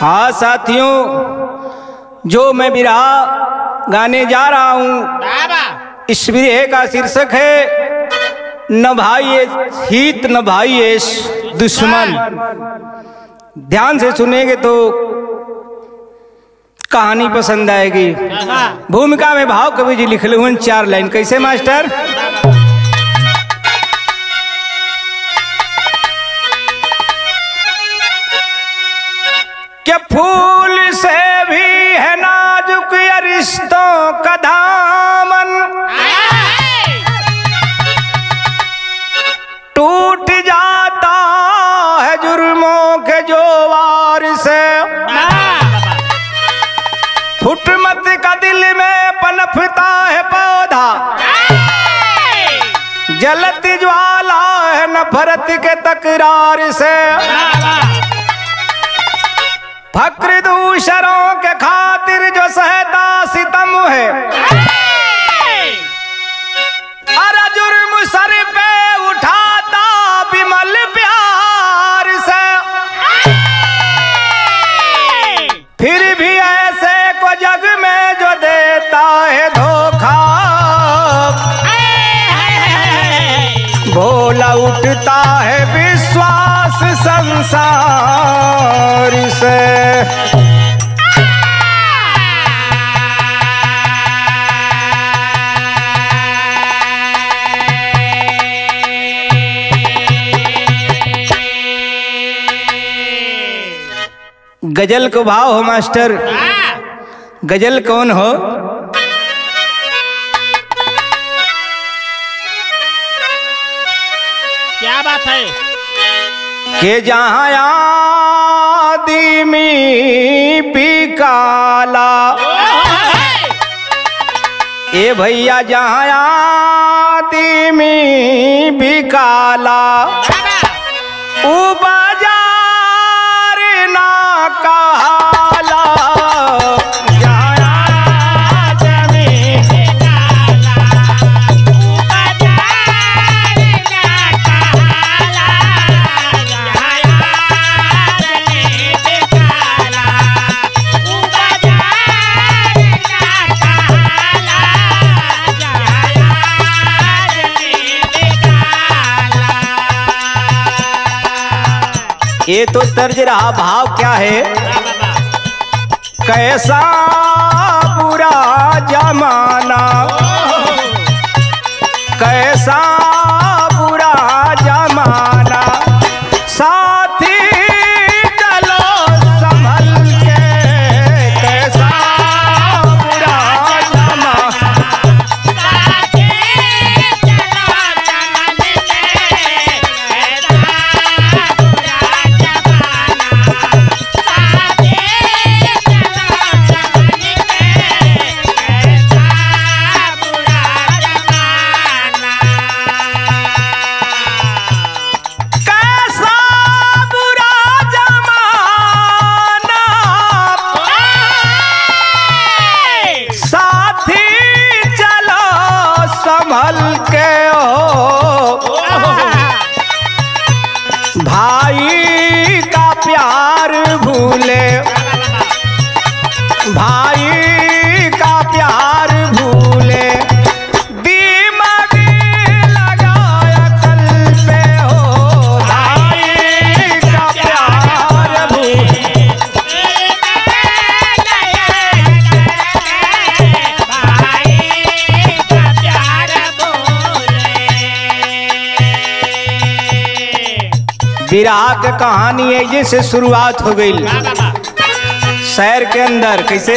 हाँ साथियों, जो मैं बिरहा गाने जा रहा हूँ इस बिरहे का शीर्षक है न भाई हित न भाई दुश्मन। ध्यान से सुनेंगे तो कहानी पसंद आएगी। भूमिका में भाव कवि जी लिख हुए 4 लाइन। कैसे मास्टर? क्या फूल से भी है नाजुक ये रिश्तों का दामन, टूट जाता है जुर्मों के जो वार से। फुटमत का दिल में पनपता है पौधा, जलती ज्वाला है नफरत के तकरार से। फक्र दूसरों के खातिर जो सहता सितम है, अरे जुर्म सर पे उठाता बिमल प्यार से। फिर भी ऐसे को जग में जो देता है धोखा, भोला उठता है विश्वास संसार से। गजल को भाव हो मास्टर। गजल कौन हो? क्या बात है कि जहाँ आदमी बिकाला, ए भैया जहाँ आदमी बिकाला, ऊ बाजार ना कहाला। ये तो तर्ज रहा। भाव क्या है? कैसा बुरा जमाना, कैसा बुरा जमाना, साथी चलो संभल के। कैसा बुरा जमाना, संभल के हो। भाई का प्यार भूले, भाई का प्यार भूले, दिमाग लगाया कल पे हो। भाई का प्यार भूले, विराह की कहानी है जैसे शुरुआत हो गई शहर के अंदर। कैसे?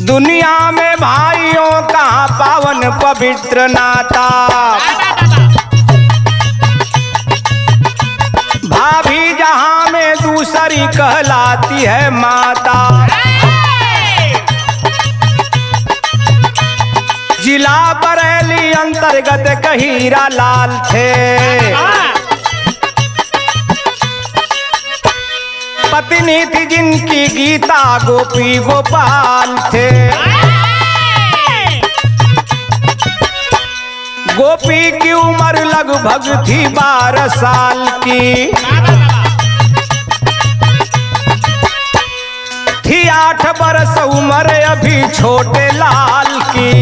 दुनिया में भाइयों का पावन पवित्र नाता, भाभी जहां में दूसरी कहलाती है माता। जिला बरेली अंतर्गत कहीरा लाल थे, पत्नी थी जिनकी गीता गोपी गोपाल थे। गोपी की उम्र लगभग थी 12 साल की, थी 8 बरस उम्र अभी छोटे लाल की।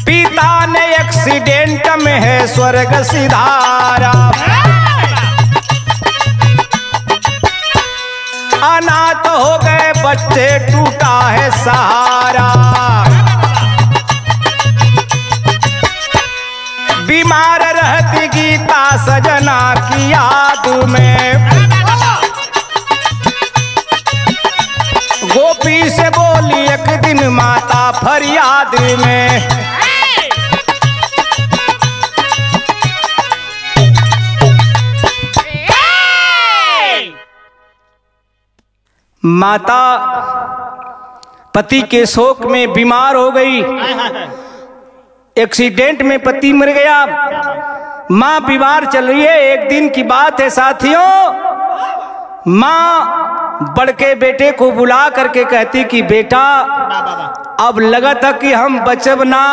पिता ने एक्सीडेंट में है स्वर्ग सिधारा, अनाथ हो गए बच्चे टूटा है सहारा। बीमार रहती गीता सजना की याद में, गोपी से बोली एक दिन माता फरियाद में, माता पति के शोक में बीमार हो गई, एक्सीडेंट में पति मर गया, माँ बीमार चल रही है। एक दिन की बात है साथियों, माँ बड़के बेटे को बुला करके कहती कि बेटा अब लगा था कि हम बचब ना।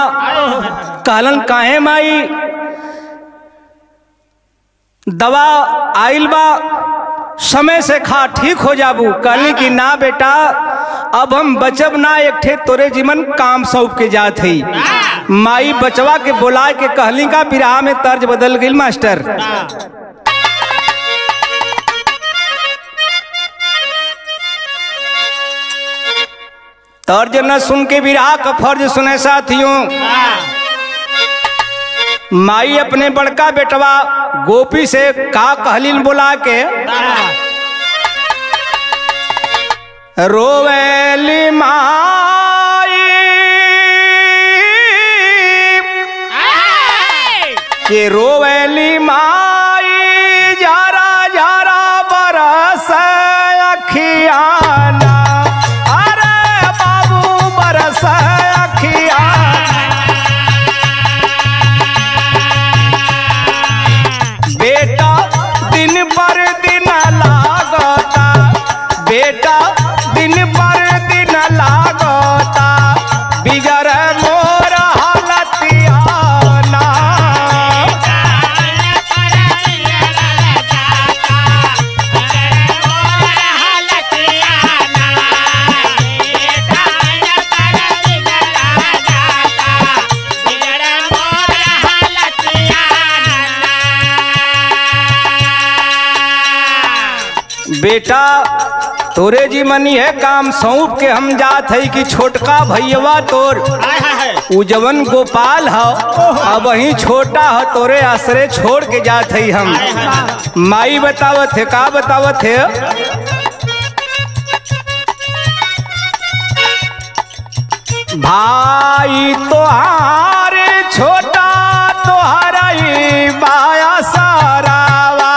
कहलन काहे माई, दवा आइल बा समय से खा ठीक हो जाबू। कहली कि ना बेटा अब हम बचब ना, एक ठे तोरे जीवन काम सौंप के जात है। माई बचवा के बुला के कहली का बिरहा में तर्ज बदल गई मास्टर। तर्ज न सुन के बिरहा का फर्ज सुने साथियों। माई अपने बड़का बेटवा गोपी से का कहलीन बुला के, रोवेली माई के रोवेली माई, जारा जारा बरस अखियाना, अरे बाबू बरस अखियाना। बेटा दिन पर दिन लागता, बेटा दिन पर दिन लागता, बिगड़ मोर हालतियाना। बेटा तोरे जी मनी है काम सौंप के हम जात है कि छोटका भैया तोर उजवन गोपाल हो, अब वही छोटा हो तोरे आसरे छोड़ के जात है हम। माई बतावत है का बतावत है, भाई तोहारे छोटा तोहरा ही बाया सारावा,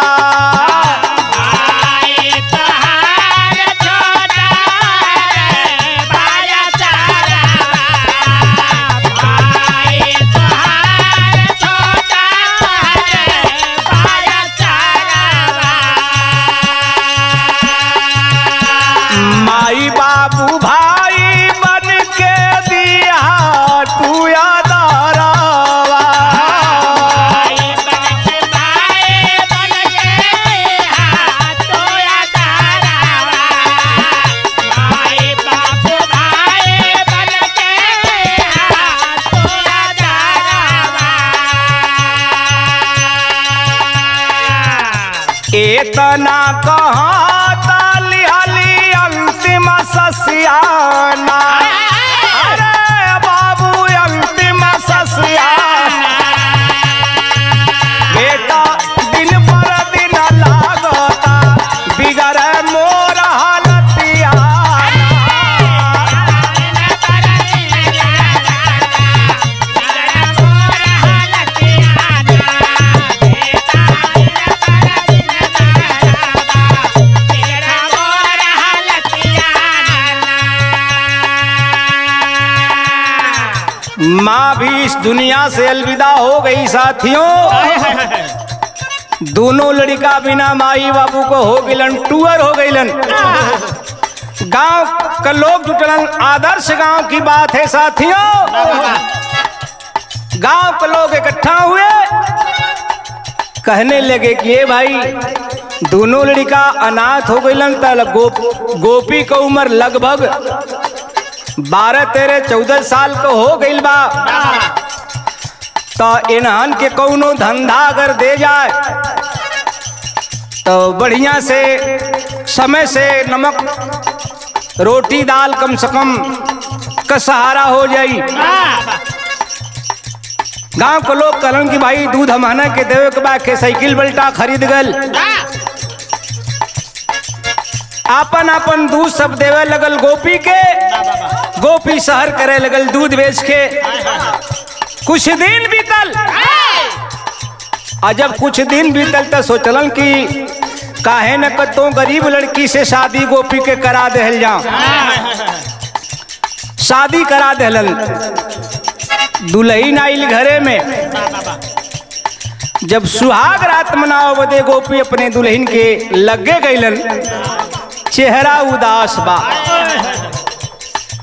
माई बाबू भाई बन के दिया तू यादारावा। इतना कहाँ ताली हली अंतिम ससियाना, अरे बाबू अंतिम ससियाना। बेटा दिन पर दिन लागता, बिगड़ मोर हालतियाना। माँ भी इस दुनिया से अलविदा हो गई साथियों। दोनों लड़का बिना माई बाबू को हो गईलन, टूअर हो गईलन। गांव का लोग जुटलन, आदर्श गांव की बात है साथियों। गांव के लोग इकट्ठा हुए, कहने लगे कि ये भाई दोनों लड़का अनाथ हो गईलन। गोपी का उम्र लगभग 12-13-14 साल को हो गईल बा, तो इन्हन के कौनो धंधा अगर दे जाए तो बढ़िया से समय से नमक रोटी दाल कम से कम का सहारा हो जाई। गांव के लोग कहलन कि भाई दूध हमने के देवे के बाद के साइकिल बल्टा खरीद गल, आपन आपन दूध सब देवे लगल गोपी के। गोपी शहर करे लगल दूध बेच के। कुछ दिन बीतल, और जब कुछ दिन बीतल तो सोचलन कि काहे न कतो गरीब लड़की से शादी गोपी के करा देहल जाओ। शादी करा देहलन, दुल्हन आइल घरे में। जब सुहाग रात मनाओ बदे गोपी अपने दुल्हन के लगे गईलन, चेहरा उदास बा।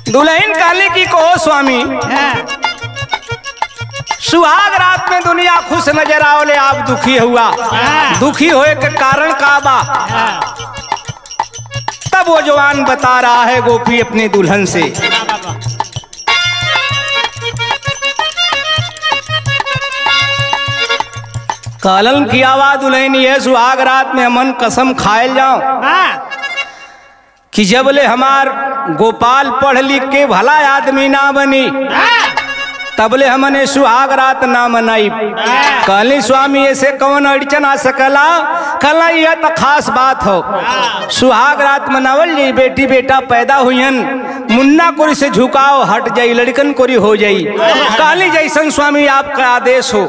दुल्हन कहले कि कहो स्वामी, सुहाग रात में दुनिया खुश नजर आओले, आप दुखी हुआ। दुखी होए के कारण का बा? तब वो जवान बता रहा है गोपी अपनी दुल्हन से, कहलन की आवाज दुल्हन ये सुहाग रात में हमन कसम खाए जाओ कि जबले हमार गोपाल पढ़ लिख के भला आदमी ना बनी तबले हमने सुहाग रात ना मनाई। कहली स्वामी ऐसे कौन अड़चन आ सकला? कहला यह तो खास बात हो, सुहाग रात मनावल जी, बेटी बेटा पैदा हुईन, मुन्ना कोरी से झुकाव हट जाई, लड़कन कोरी हो जाई। कहली जैसन स्वामी आपका आदेश हो।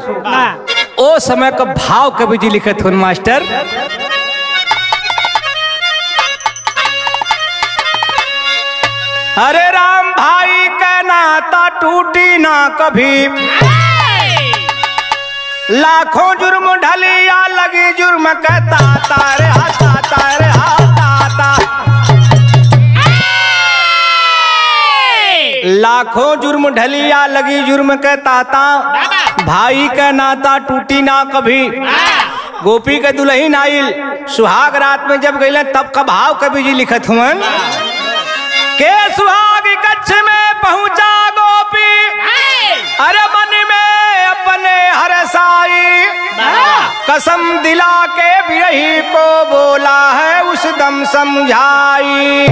ओ समय का भाव कवि जी लिखत हो मास्टर, हरे राम भाई का नाता टूटी ना कभी, लाखों जुर्म ढली या लगी जुर्म कहता तारे हाथा तारे हाथा। लाखों जुर्म ढली या लगी जुर्म कहता ता, भाई का नाता टूटी ना कभी। गोपी के दुल्हन आइल, सुहाग रात में जब गईले तब का भाव कवि जी लिखत हुआ के सुहाग कच्छ में पहुंचा गोपी, अरे मन में अपने हरसाई, कसम दिला के बिरही को बोला है उस दम समझाई।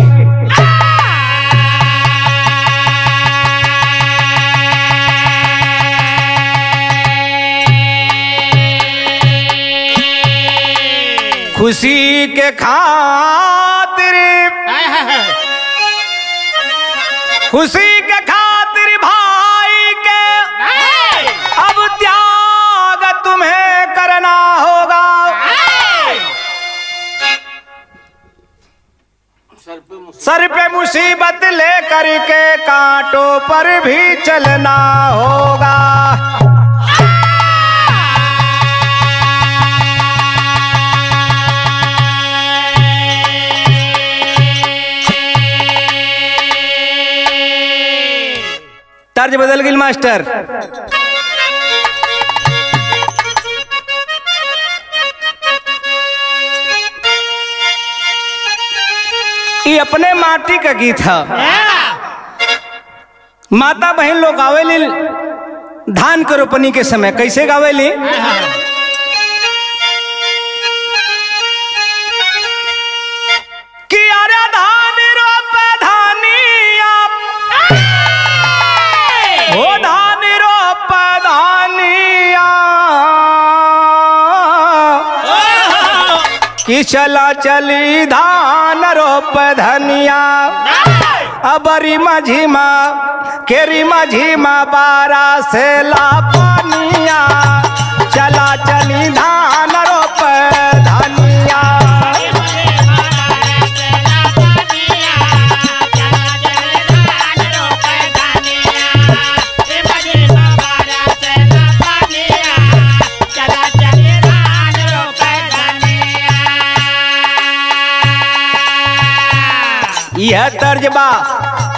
खुशी के खातिर, खुशी के खातिर भाई के अब त्याग तुम्हें करना होगा। सर पे मुसीबत लेकर के कांटों पर भी चलना होगा। तर्ज बदल गई मास्टर। ये अपने माटी का गीत है। माता बहन लोग गावेली धान के रोपनी के समय। कैसे गावेली? कि अरे धान रोप धानिया, हो धान रोप धानिया, कि चला चली धान रोप धनिया। अबरी माझीमा केरी माझीमा बारा से ला पानिया, चला चली धान रोप धनिया। यह तर्ज बा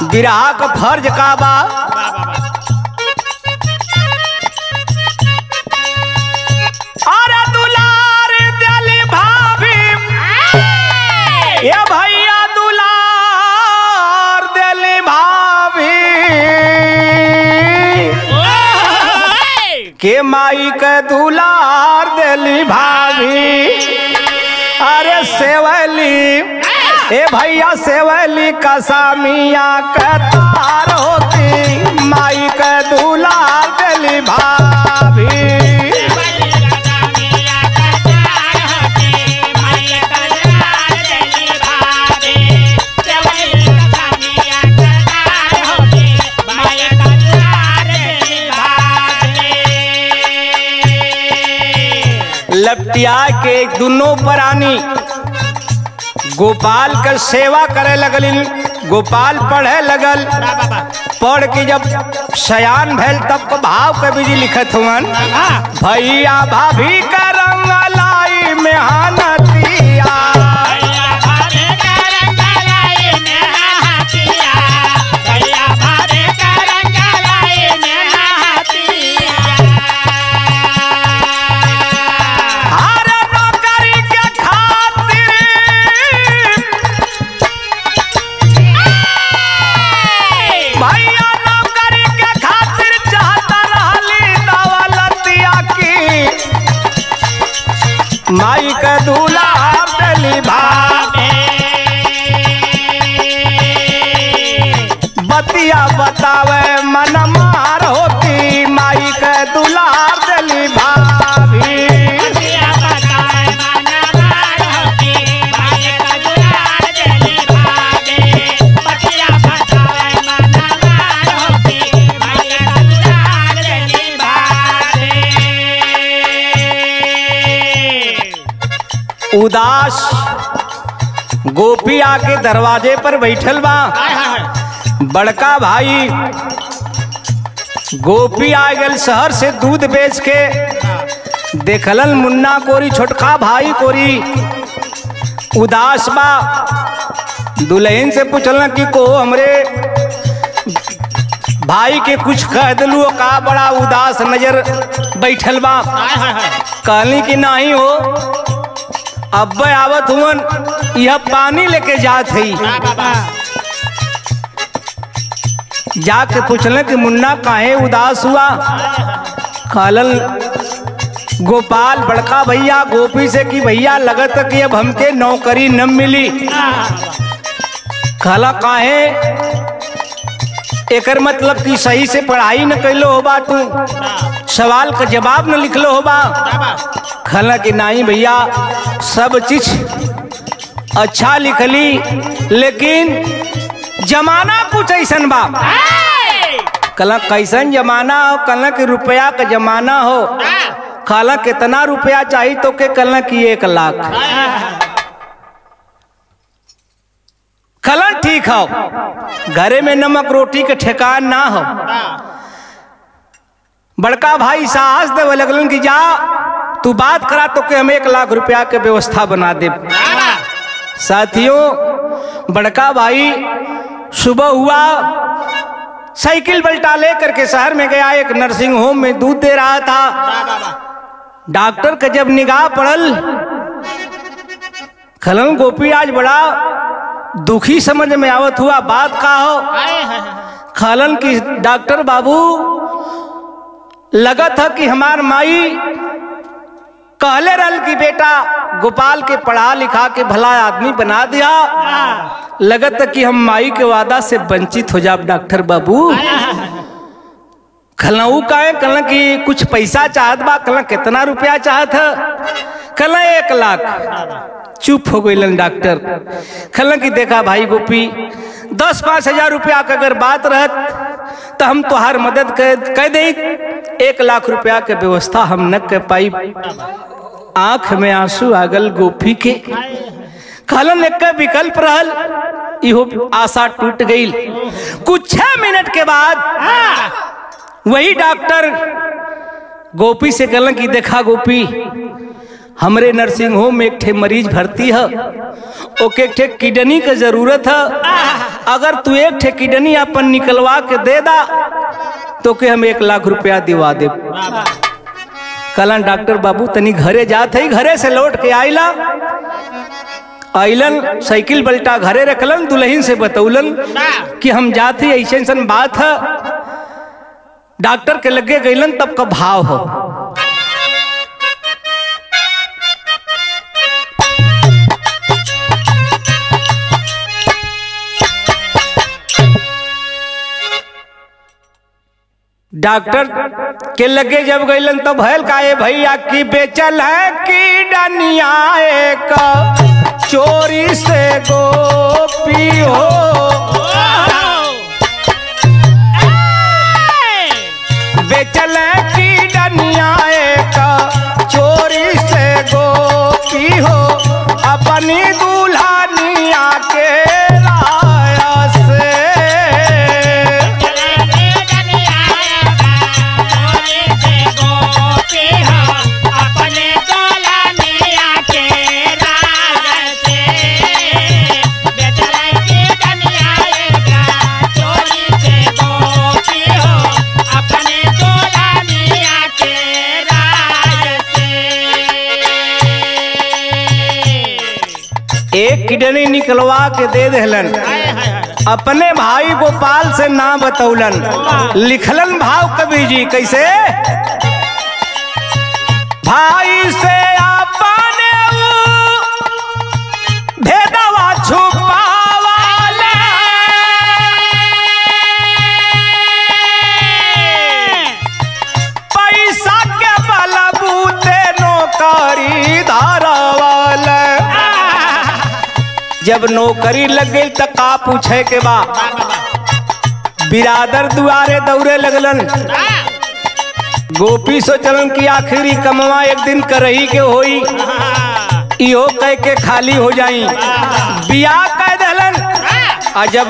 बिरहा का फर्ज का बा। अरे दुलार दिली भाभी ये भैया दुलार दिली भाभी के माई के दुलार दिली भाभी। अरे सेवली ए भैया सेवली कसामिया के तार होती माई के दुलार दिली भाभी। लपटिया के दोनों प्राणी गोपाल का सेवा करे लगल। गोपाल पढ़े लगल, पढ़ के जब सयान भैल तब को भाव के बीजी लिखत हुवन। भैया भाभी का रंग लाई मेहनतिया माई का दुलार दिली भाभी। बतिया बतावे मन मार होती माई का दुलार दिली भाभी। उदास गोपी आके दरवाजे पर बैठल बा। बड़का भाई गोपी आ गल शहर से दूध बेच के। देखलन मुन्ना कोरी छोटका भाई कोरी उदास बा। दुल्हन से पूछलन कि को हमरे भाई के कुछ कह दिलू का बड़ा उदास नजर बैठल बा। कहली कि नहीं हो अब आवत हुवन यह पानी लेके जात है। जाके पूछले कि मुन्ना काहे उदास हुआ। कहलन गोपाल बड़का भैया गोपी से कि भैया लगत कि अब हमके नौकरी न मिली। कहला काहे एकर मतलब कि सही से पढ़ाई न कैलो होबा, तू सवाल का जवाब न लिखलो होबा। कहला कि नहीं भैया सब चीज अच्छा लिखली लेकिन जमाना कुछ ऐसन बा। कहला कैसन जमाना हो। कहला कि रुपया का जमाना हो। कहला कितना रुपया चाहिए तो के। कहला कि 1 लाख। कहला ठीक हो, घरे में नमक रोटी के ठेकान ना हो। बड़का भाई साहस दे लगलन कि जा तू बात करा तो के हम 1 लाख रुपया के व्यवस्था बना दे। साथियों बड़का भाई सुबह हुआ साइकिल बल्टा लेकर के शहर में गया। एक नर्सिंग होम में दूध दे रहा था। डॉक्टर का जब निगाह पड़ल खलन गोपी आज बड़ा दुखी समझ में आवत हुआ। बात का हो। खलन की डॉक्टर बाबू लगा था कि हमार माई कहले रहल कि बेटा गोपाल के पढ़ा लिखा के भला आदमी बना दिया। लगत कि हम माई के वादा से वंचित हो जाब डॉक्टर बाबू। खलऊ काहे। कहला कि कुछ पैसा चाहत बा। कहला कितना रुपया चाहत है। कहला 1 लाख। चुप हो गई डॉक्टर। कहला कि देखा भाई गोपी 10-5 हजार रुपया का अगर बात रहत तो हम तुहार मदद कह दे। 1 लाख रुपया के व्यवस्था हम न कर पाई। आंख में आंसू आगल गोपी के। कहलन एक विकल्प रहल, इहो आशा टूट गई। कुछ 6 मिनट के बाद वही डॉक्टर गोपी से कहलन कि देखा गोपी हमरे नर्सिंग होम में एक ठे मरीज भर्ती है, ओके एक ठे किडनी के जरूरत है। अगर तू एक ठे किडनी अपन निकलवा के दे दा तो के हम 1 लाख रुपया दिवा दे। कलन डॉक्टर बाबू तनी घरे जात है, घरे से लौट के आइलन साइकिल बल्टा घरे रखलन, दुल्हन से बतौलन कि हम जाते ऐसे ऐसा बात है। डॉक्टर के लगे गईलन तब का भाव हो। डॉक्टर के लगे जब गईलन तो भैल काए भैया की बेचल है कि डनिया एक चोरी से गोपी हो। बेचल है कि डनिया एक चोरी से गोपी हो, अपनी दुल्हनिया के राया से। एक किडनी निकलवा के दे देलन, अपने भाई गोपाल से ना बतौलन। लिखलन भाव कवि जी कैसे, भाई से अपने भेदवा छुपावाले, पैसा के बलबूते नौकरी धारावाले। जब नौकरी लग गई तो का पूछे के बा, बिरादर दुआरे दौड़े लगलन। गोपी सोचलन कि आखिरी कमवा एक दिन करही के होई, इहो कह के खाली हो जाई। बियाह कह दलन, और जब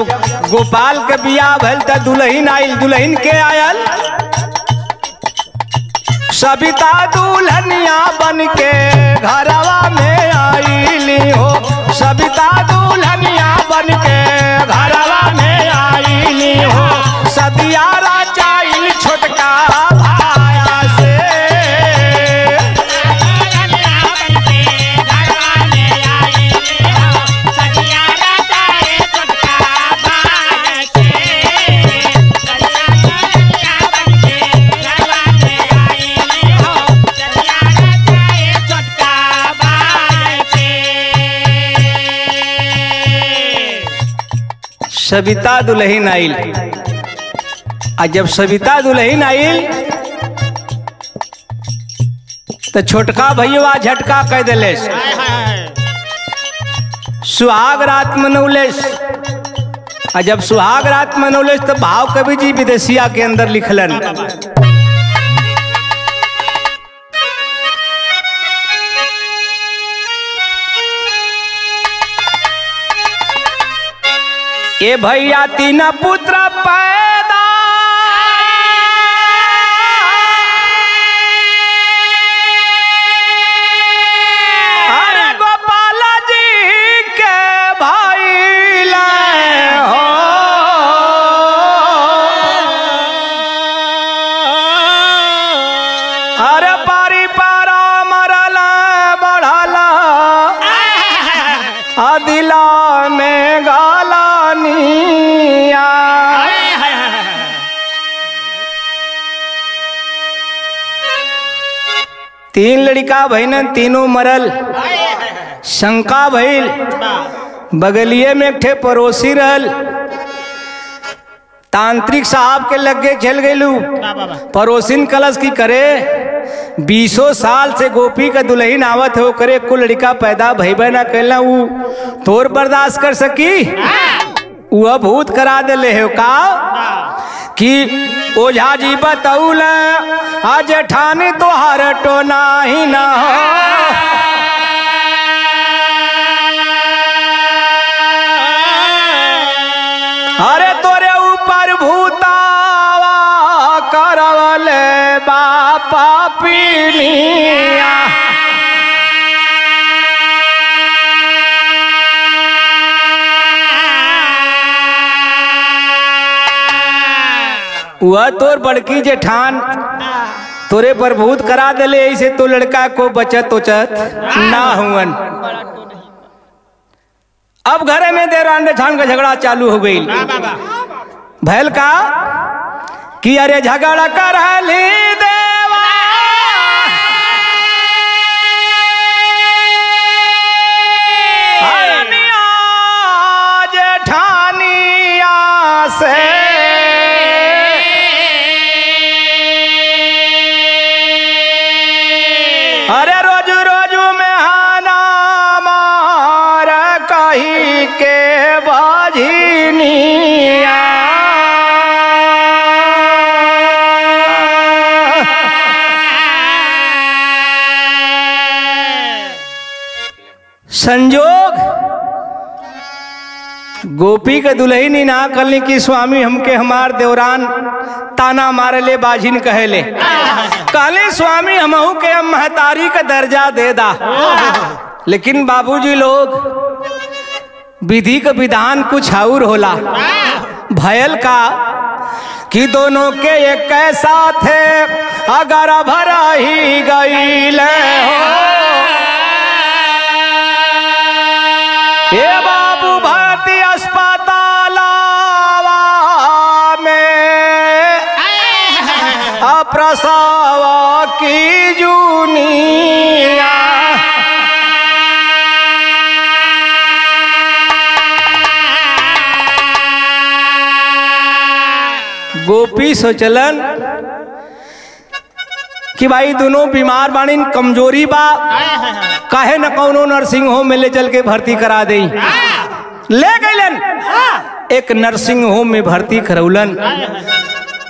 गोपाल के बियाह भइल तो दुल्हन आइल। दुल्हन के आयल सबिता दुल्हनिया बन के घरवा में आईली हो। सबिता दुल्हनिया बन के घरवा में आईली हो, सदिया राजाइल छोटका भाया से। सबिता दुल्हन आइल, और जब सबिता दुल्हन आइल तो छोटका भैया झटका कह दिले, सुहाग रात मनौलेस। और जब सुहाग रात मनौलेस तो भाव कवि जी विदेशिया के अंदर लिखलन, ए भैया 3 पुत्र पैदा, अरे गोपाल जी के भाई लाए हो। अरे पारी पारा मरल बढ़ल, दिला में गाला निया। 3 लड़का भइलन, तीनों मरल। शंका भइल, बगलिए में एक ठे पड़ोसी रहल, तांत्रिक साहब के लगे चल गयलू। पड़ोसिन कलश की करे 20 साल से गोपी का दुल्हन आवत हो, करे को लड़का पैदा भइबे ना कैला, ऊ तोर बर्दाश्त कर सकी, वह भूत करा दिले हो का कि ओझा जी बतौल आज ठानी तोहार टोना ही ना हो। अरे तोरे ऊपर भूतावा करवले बापा पीलिया। वह तोर बड़की जेठान तोरे पर भूत करा दले, ऐसे तो लड़का को बचत उचत ना हुवन। अब घरे में देवरान जेठान का झगड़ा चालू हो गई। भैल का कि अरे झगड़ा कर देवा जेठानिया से, अरे रोज रोज में हाना मार कही के बाझिनिया। संजोग गोपी के दुल्हन ही ना कलनी की स्वामी हमके हमार देवरान ताना मारले बाझिन कहेले। कहले स्वामी हमहू के हम महतारी का दर्जा दे दा, लेकिन बाबूजी लोग विधि का विधान कुछ और होला। भयल का कि दोनों के एक कैसा थे अगर भरा ही गई हो, ये बाबू भर्ती अस्पताल में अप्रसव की जूनिया। गोपी सोचलन कि भाई दोनों बीमार बानी, कमजोरी बा, काहे न कौनो नर्सिंग होम में ले चल के भर्ती करा दे। ले गईलन एक नर्सिंग होम में भर्ती करौलन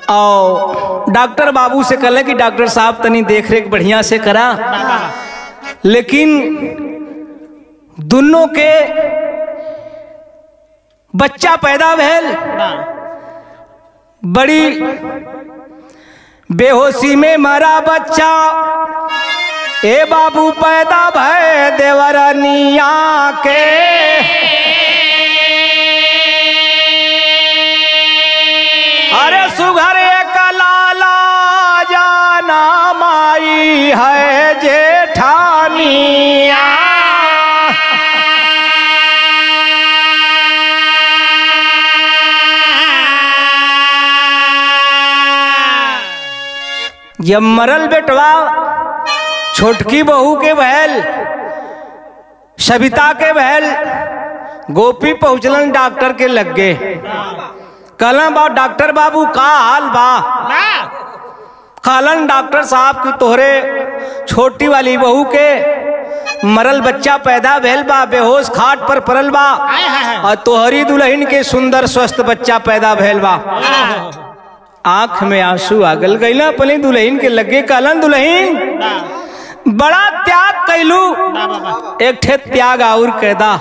और डॉक्टर बाबू से कहले कि डॉक्टर साहब तनी देख रेख बढ़िया से करा। लेकिन दोनों के बच्चा पैदा भैल, बड़ी बेहोशी में मरा बच्चा। ए बाबू पैदा भय देवरनिया के, अरे सुघर एक लाला जाना माई है जेठानिया। जब मरल बेटवा छोटकी बहू के बहल सविता के बहल गोपी पहुंचलन डॉक्टर के लग गए। कहलन बा डॉक्टर बाबू का हाल बा? कहलन डॉक्टर साहब की तोहरे छोटी वाली बहू के मरल बच्चा पैदा भैल बा, बेहोश खाट पर पड़ल बा, और तोहरी दुल्हन के सुंदर स्वस्थ बच्चा पैदा भैल बा। आंख में आंसू आगल गई ना अपनी दुल्हन के लगे। कहलन दुल्हन बड़ा त्याग कैलू, एक ठे त्याग और कैदा।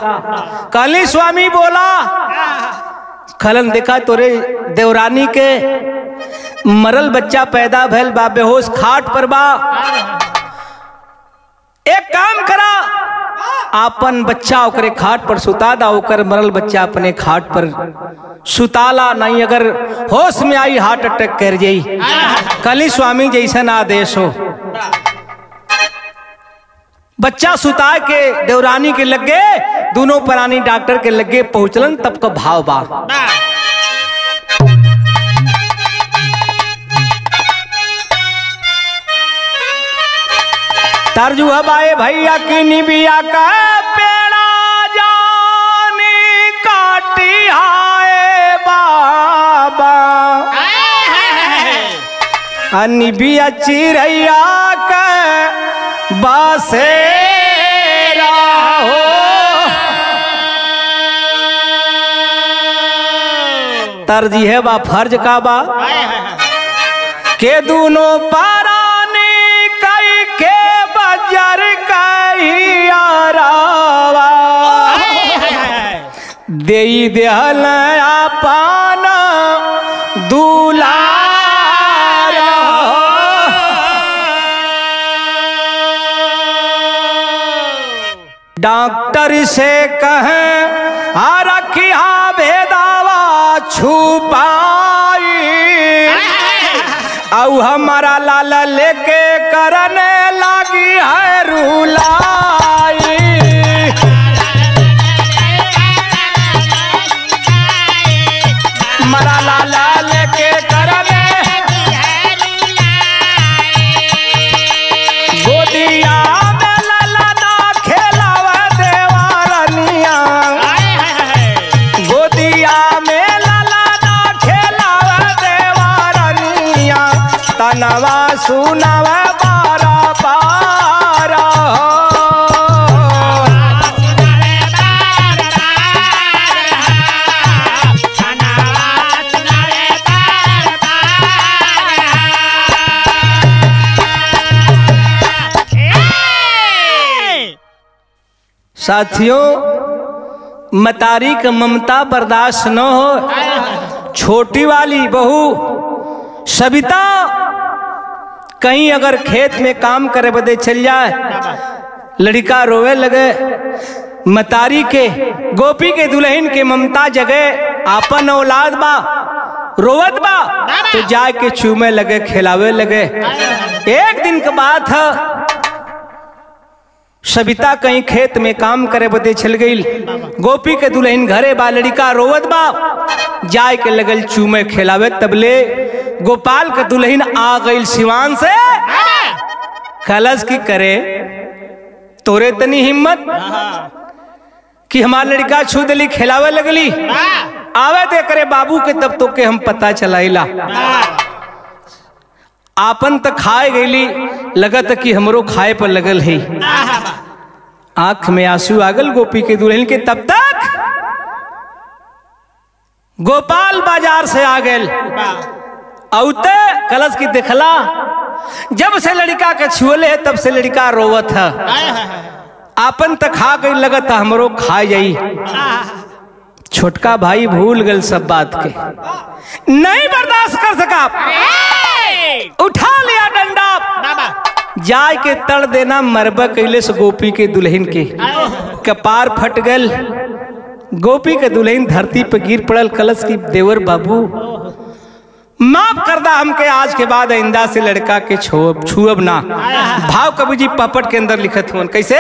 कहली स्वामी बोला। कहलन देखा तोरे देवरानी के मरल बच्चा पैदा भैल बा, बेहोश खाट पर बा, एक काम करा आपन बच्चा ओकरे खाट पर सुता दा, ओकर मरल बच्चा अपने खाट पर सुताला, नहीं अगर होश में आई हार्ट अटैक कर जाई। कहली स्वामी जैसा आदेश हो। बच्चा सुता के देवरानी के लगे, दोनों प्राणी डॉक्टर के लगे पहुंचलन। तब का भाव बा तरजू हबाए भैया की निबिया का पेड़ा जानी काटी हाय बाबा, निबिया चिरैया का बासेरा हो। तरजी है बा फर्ज का बा के दोनों पारानी कई के बजर कई आरावा देई देहल आपन दूला। डॉक्टर से कहें आ रखी हा भेदावा छुपाई, आउ हमारा लाला लेके करने लगी है रुलाई। हमारा लाला लेके करने गोदिया में लाला ना खेलावा देवारनिया। गोदिया में लाला ना खेलावा देवारनिया। तनवा सुनावा बारा बारा साथियों, मतारी का ममता बर्दाश्त न हो। छोटी वाली बहू सविता कहीं अगर खेत में काम करे बदे चल जाए, लड़का रोवे लगे। मतारी के गोपी के दुल्हन के ममता जगह आपन औलाद बा रोवत बा तो जाके चूमे लगे, खिलावे लगे। एक दिन के बात है, सविता कहीं खेत में काम करे बदे चल गई। गोपी के दुल्हन घरे बा, लड़का रोवत बा, जाय के लगल चूमे खिलावे। तबले गोपाल के दुल्हन आ गई सिवान से। कलश की करे तोरे तनी हिम्मत कि हमार लड़का छू दली खिलावे लगली। आवे दे करे बाबू के, तब तो के हम पता चलाइला। आपन तक खाए गईली, लगत कि हमरो खाए पर लगल है। आंख में आंसू आगल गोपी के दुल्हन के। तब तक गोपाल बाजार से आ गए। औते कलश की देखला, जब से लड़का के छुअले है तब से लड़का रोवत है। आपन तक खा गई, लगत हमरो खा जाई। छोटका भाई भूल गल सब बात के, नहीं बर्दाश्त कर सका, उठा लिया डंडा, जाय के तड़ देना मरबा कैले से गोपी के दुल्हन के। कपार फट गल, गोपी के दुल्हन धरती पे गिर पड़ल। कलश की देवर बाबू माफ कर दा हमके, आज के बाद आइंदा से लड़का के छुअब ना। भाव कवि जी पपट के अंदर लिखत हुआ कैसे?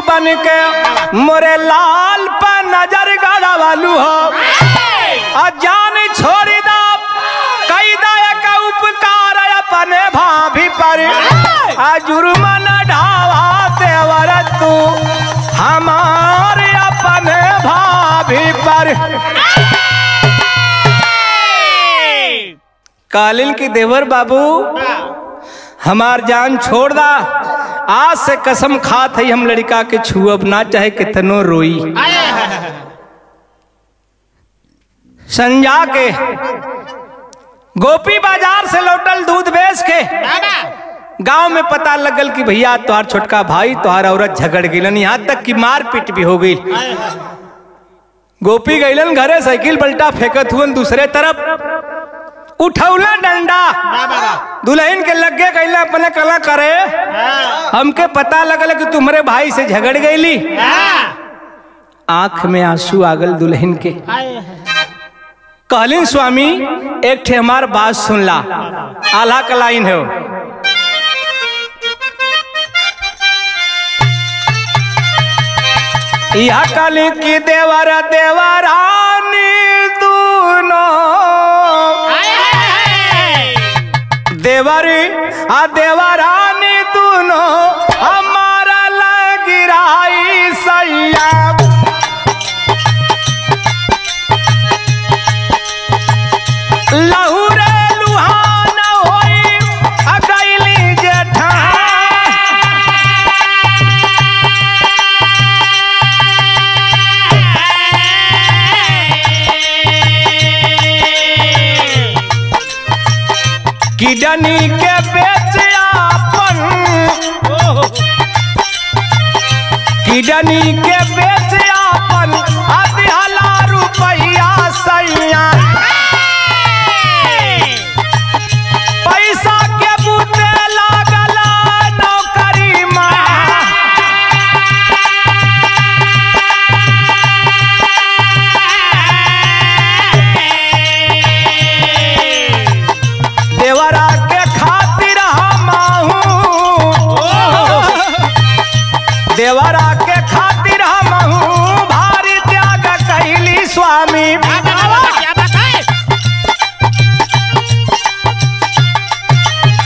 बन के मोरे लाल पर नजर गाड़ा वालू हो। जान छोड़ी दा कई दाया का उपकार अपने भाभी पर। जुर्माना ढावा देवर तू हमारे अपने भाभी पर। कालिल की देवर बाबू हमार जान छोड़ दा, आज से कसम खात है हम लड़का के छुअब ना, चाहे कितनो रोई। संजा के गोपी बाजार से लौटल दूध बेच के गांव में पता लगल कि भैया तुहार छोटका भाई तुहार औरत झगड़ गईलन, यहाँ तक कि मारपीट भी हो गई। गोपी गईलन घरे, साइकिल पलटा फेंकत हुए दूसरे तरफ उठौला डंडा दुल्हन के लगे गईला अपने कला करे। हमके पता लगल कि तुम्हारे भाई से झगड़ गईली। आंख में आंसू आगल दुल्हन के। कहलिन स्वामी एक ठे हमार बात सुन ला, आल्हा का लाइन है। यह कली की देवर देवरानी दोनों देवरी देवरानी दोनों हमारा लगिराई सैया। लहुरे लुहान होई अगैली जेठा किडनी के बेच आपन किडनी के बेच आपन अधहला रुपया सैया पैसा के बूते लागल नौकरी में देवरा के खातिर हमहू देवरा के खातिर हमहू भारी त्याग कैली स्वामी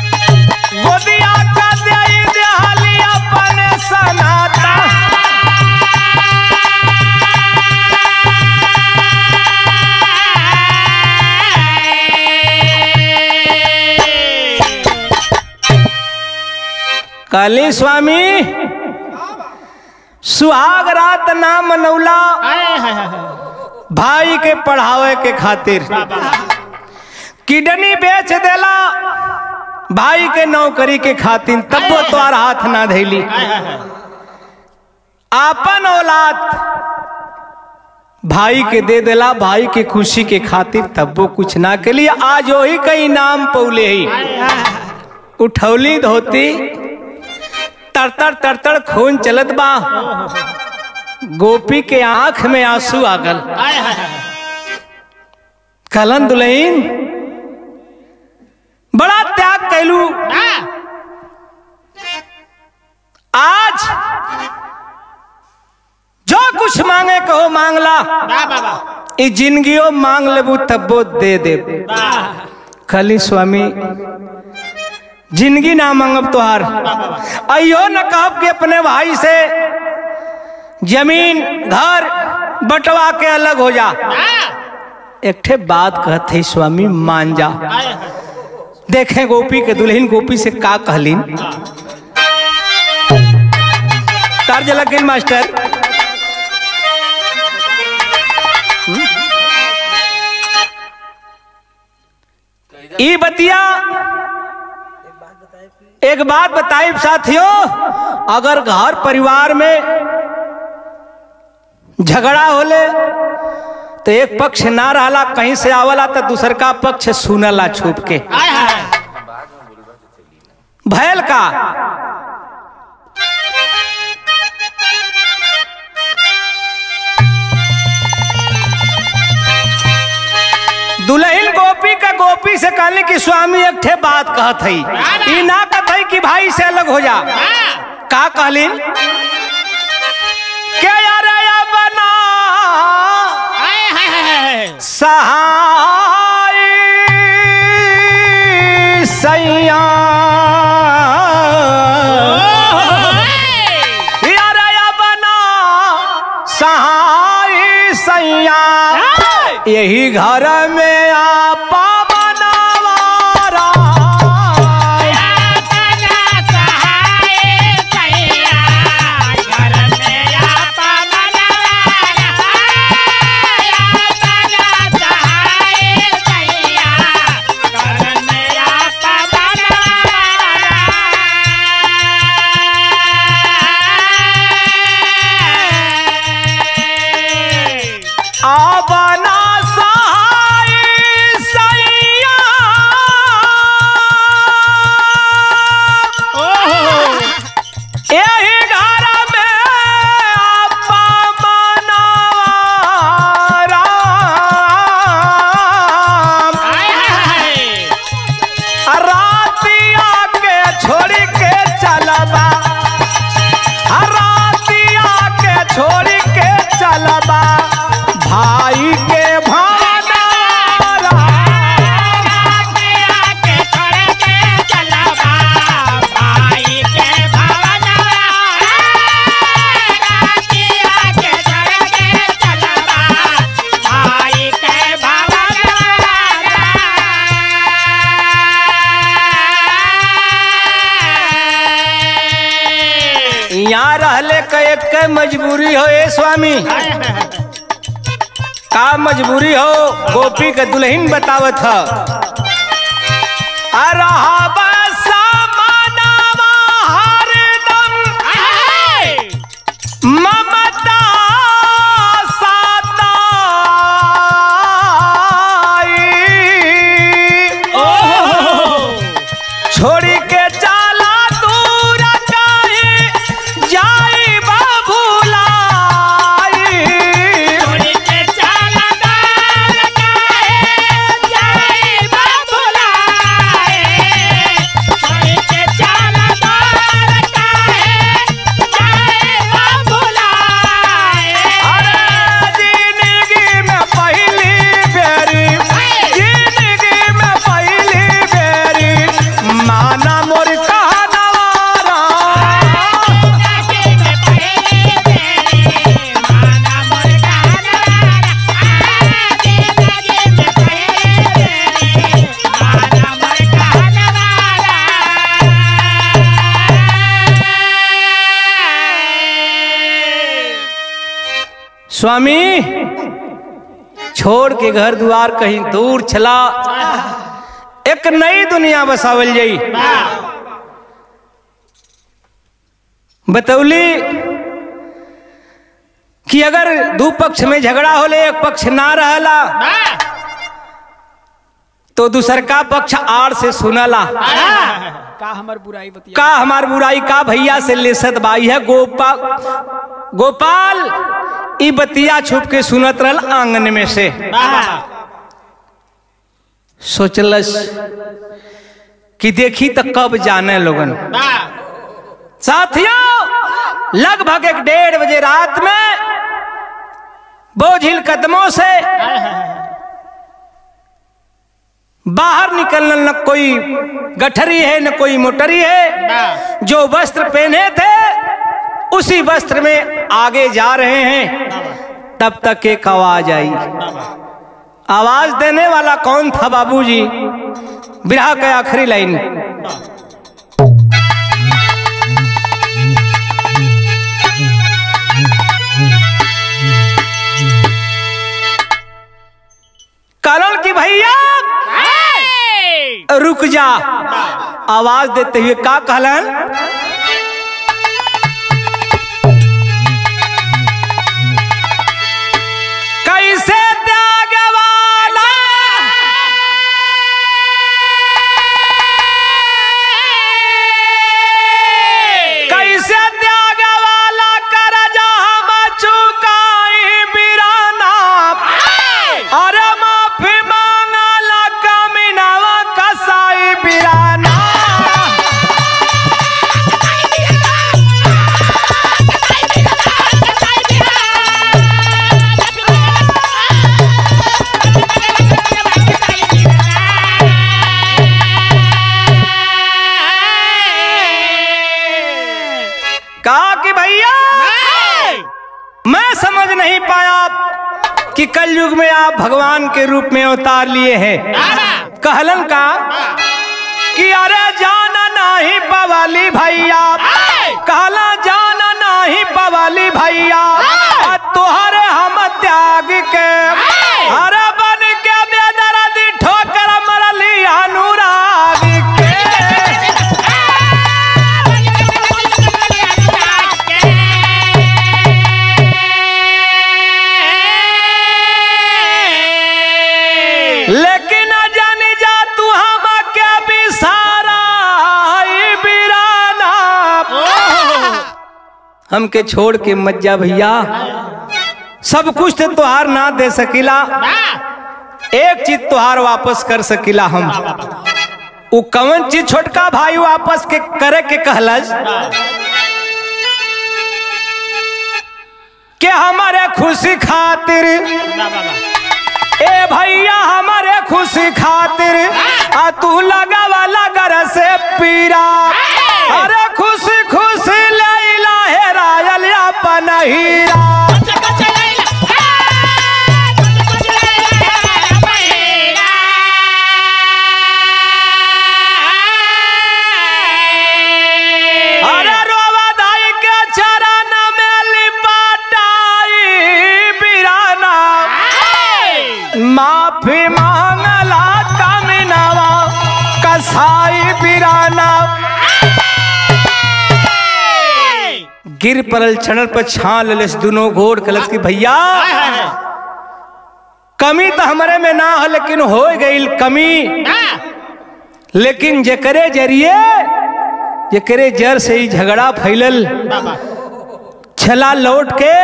गोदिया का देई देहली अपने सनाता काली स्वामी सुहाग रात नाम मनौला भाई के पढ़ावे के खातिर किडनी बेच देला भाई के नौकरी के खातिर तब वो तोर हाथ ना धैली आपन औलाद भाई के दे देला भाई के खुशी के खातिर तब वो कुछ ना के लिए आज वही कई नाम पौले ही उठौली धोती तरतर तरतर खून चलत बा गोपी के आंख में आंसू आगल कलन दुल्हन बड़ा त्याग कैलू आज जो कुछ मांगे कहो मांगला इस जिंदगियों मांग लेबू तब्बो दे दे खाली स्वामी जिंदगी ना मांगब तोहार अयो न कहब कि अपने भाई से जमीन घर बंटवा के अलग हो जा एक ठे बात कहते स्वामी मान जा देखें गोपी के दुल्हन गोपी से का कहलीन तर्ज लगिन मास्टर ई बतिया एक बात बताइए साथियों अगर घर परिवार में झगड़ा होले तो एक पक्ष ना रहला कहीं से आवला तो दूसर का पक्ष सुनला छुप के भैल का दुल्हन गोपी का गोपी से कहले कि स्वामी एक ठे बात कहत हई ई ना कहत हई कि भाई से अलग हो जा का कहलिन क्या यार बना सहाय सैया यार बना सहाय सैया यही घर में आपा बनावारा घर में आपा बना सहाय सैया यही घर में आपा बनावारा रातिया के छोड़ के चलबा रातिया के छोड़ के चलबा भाई के भावनारा के छोड़ के चलबा भाई के भावनारा के छोड़ के चलबा भाई के भावनारा यहाँ रहले का एक मजबूरी हो ए स्वामी। का मजबूरी हो गोपी का दुल्हन बतावत है। ममता छोड़ी के चाला दूर काहे जाई बाबूलाई। छोड़ी के चाला दूर काहे जाई बाबूलाई। छोड़ी के चाला दूर काहे जाई बाबूलाई। अरे जिंदगी में पहली बेरी, जिंदगी में पहली बेरी माना मोर कहनवारा। स्वामी छोड़ के घर द्वार कहीं दूर चला, एक नई दुनिया बसावल जाई। बतौली कि अगर दो पक्ष में झगड़ा होले, एक पक्ष ना रहला तो दूसर का पक्ष आड़ से सुनला का हमार बुराई बतिया, का हमार बुराई का भैया से लेसत बाई है। गोपाल ई बतिया छुप के सुनत रहल आंगन में से। सोचलस कि देखी तो कब जाने लोगन। साथियों लगभग 1:30 बजे रात में बोझिल कदमों से बाहर निकलना, न कोई गठरी है न कोई मोटरी है। जो वस्त्र पहने थे उसी वस्त्र में आगे जा रहे हैं। तब तक एक आवाज आई। आवाज देने वाला कौन था बाबूजी? बिरहा का आखिरी लाइन। कारण कि भैया रुक जा। आवाज देते हुए का कहलन? कैसे त्याग वाला कैसे त्याग वाला कर जा हम चुकाई बिराना। अरे माफी मांगला कमीनावा कसाई बिराना। कहा कि भैया मैं समझ नहीं पाया कि कलयुग में आप भगवान के रूप में अवतार लिए हैं। कहलन का कि अरे जाना नहीं पवाली भैया, कहला जाना नहीं पवाली भैया। तुहरे हम त्याग के अरे बन के बेदर्दी ठोकर मरली अनुराग के। लेकिन जानी जा तू हम के बिसारा बिराना। हमके छोड़ के मत जा भैया, सब कुछ तो तुहार ना दे सकीला, एक चीज तुहार वापस कर सकीला हम। वो कौन चीज छोटका भाई वापस के करे के कहलस कि हमारे खुशी खातिर ए भैया, हमारे खुशी खातिर तू लगा वाला घर से पीरा। अरे खुशी खुशी लैला है रायल अपन हीरा। अरे रोवा दाई के गिर पड़ल चरण पर छान लेस दोनों घोड़ कलश की भैया कमी तो हमारे में ना हो लेकिन हो गई कमी, लेकिन जेकरे जरिए जेकरे जर से ही झगड़ा फैलल छला लौट के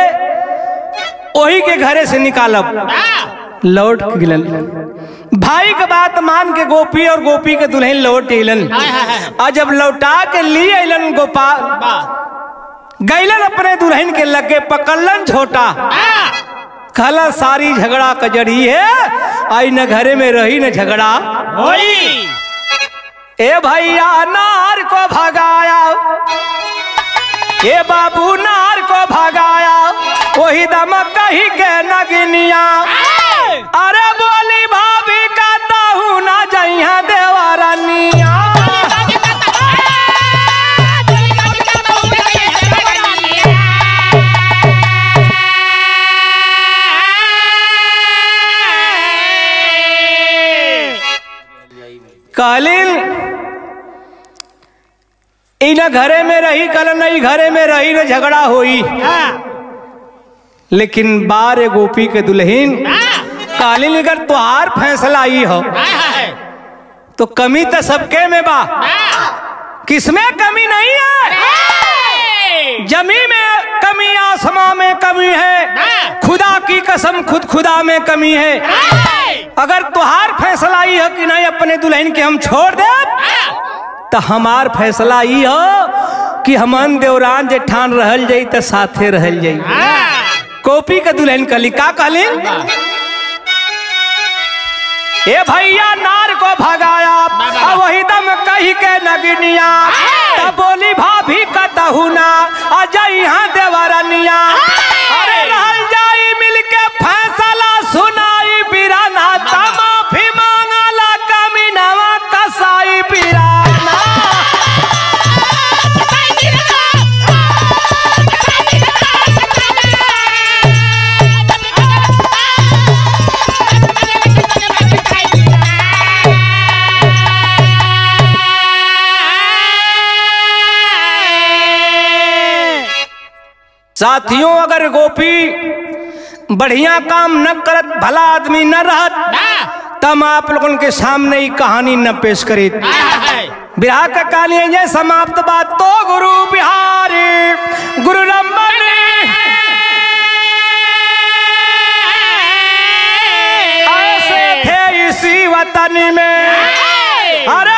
वही के घरे से निकालब लौट गिलन। भाई के बात मान के गोपी और गोपी के दुल्हन लौट अलन और जब लौटा के लिए अलन गोपाल गैलन अपने दुल्हन के लगे पकड़लन छोटा कहला सारी झगड़ा कजड़ी है आई न घरे में रही न झगड़ा होई। ए भैया नार को भगाया ए बाबू नार को भगाया वही दम कही के नगनिया अरे बोली भाभी कहता हूँ ना जइहा देवरनिया। कालिन इन घरे में रही कल नहीं घरे में रही न झगड़ा होई, लेकिन बार गोपी के दुल्हन कालिन अगर तुहार फैसला आई हो तो कमी तो सबके में बा, किसमें कमी नहीं है। जमी में कमी आसमां में कमी है, खुदा की कसम खुद खुदा में कमी है। अगर तुहार फैसला आई हो कि नहीं अपने दुल्हन के हम छोड़ दे तो हमार फैसला ई हो कि हमन देवरान जेठान रहल जाई तो साथे रहल जाई। गोपी के दुल्हन कली का कहलिन ए भैया नार को भगाया वही दम कही के नगनिया तब बोली भाभी कहू ना अजय यहाँ देवरनिया अरे रहल जाई मिलके फैसला सुनाई बिराना माफी मांगला कमीनावा कसाई बिराना। साथियों अगर गोपी बढ़िया काम न करत भला आदमी न रहत तब आप लोगों के सामने ही कहानी न पेश करी। बिहार का कहानी है समाप्त बात तो गुरु बिहारी गुरु नंबर ऐसे थे इसी वतन में अरे